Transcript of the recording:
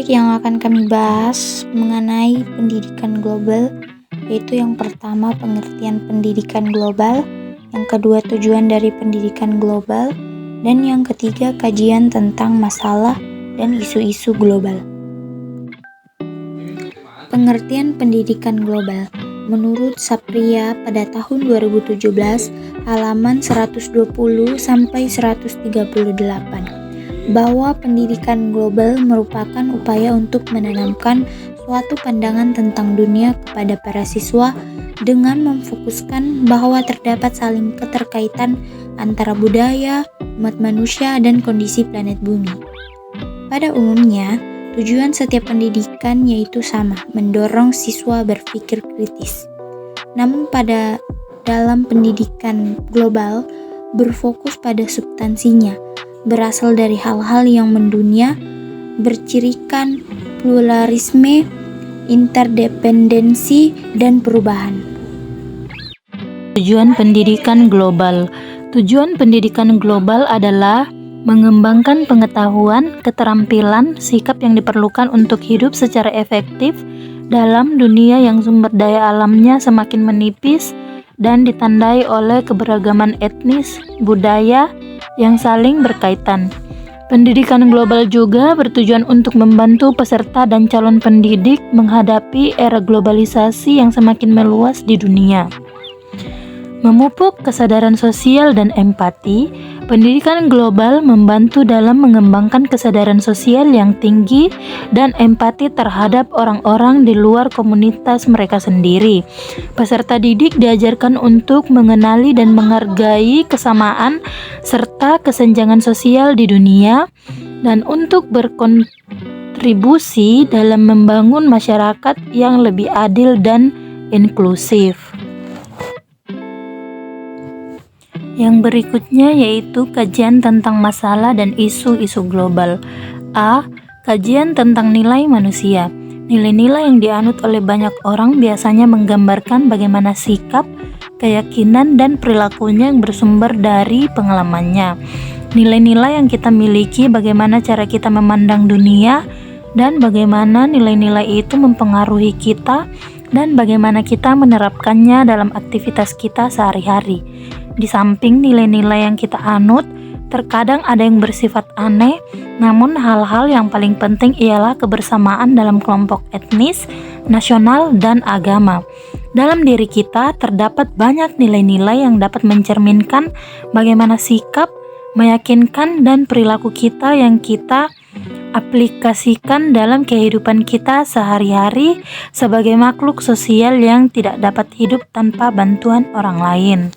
Topik yang akan kami bahas mengenai pendidikan global, yaitu yang pertama pengertian pendidikan global, yang kedua tujuan dari pendidikan global, dan yang ketiga kajian tentang masalah dan isu-isu global. Pengertian pendidikan global menurut Sapria pada tahun 2017 halaman 120 sampai 138 bahwa pendidikan global merupakan upaya untuk menanamkan suatu pandangan tentang dunia kepada para siswa dengan memfokuskan bahwa terdapat saling keterkaitan antara budaya, umat manusia, dan kondisi planet bumi. Pada umumnya, tujuan setiap pendidikan yaitu sama, mendorong siswa berpikir kritis. Namun dalam pendidikan global berfokus pada substansinya, berasal dari hal-hal yang mendunia, bercirikan pluralisme, interdependensi, dan perubahan. Tujuan pendidikan global. Tujuan pendidikan global adalah mengembangkan pengetahuan, keterampilan, sikap yang diperlukan untuk hidup secara efektif dalam dunia yang sumber daya alamnya semakin menipis dan ditandai oleh keberagaman etnis, budaya, yang saling berkaitan. Pendidikan global juga bertujuan untuk membantu peserta dan calon pendidik menghadapi era globalisasi yang semakin meluas di dunia. Memupuk kesadaran sosial dan empati, pendidikan global membantu dalam mengembangkan kesadaran sosial yang tinggi dan empati terhadap orang-orang di luar komunitas mereka sendiri. Peserta didik diajarkan untuk mengenali dan menghargai kesamaan serta kesenjangan sosial di dunia dan untuk berkontribusi dalam membangun masyarakat yang lebih adil dan inklusif. Yang berikutnya yaitu kajian tentang masalah dan isu-isu global. A. Kajian tentang nilai manusia. Nilai-nilai yang dianut oleh banyak orang biasanya menggambarkan bagaimana sikap, keyakinan, dan perilakunya yang bersumber dari pengalamannya. Nilai-nilai yang kita miliki, bagaimana cara kita memandang dunia, dan bagaimana nilai-nilai itu mempengaruhi kita, dan bagaimana kita menerapkannya dalam aktivitas kita sehari-hari. Di samping nilai-nilai yang kita anut, terkadang ada yang bersifat aneh, namun hal-hal yang paling penting ialah kebersamaan dalam kelompok etnis, nasional, dan agama. Dalam diri kita terdapat banyak nilai-nilai yang dapat mencerminkan bagaimana sikap, meyakinkan, dan perilaku kita yang kita aplikasikan dalam kehidupan kita sehari-hari sebagai makhluk sosial yang tidak dapat hidup tanpa bantuan orang lain.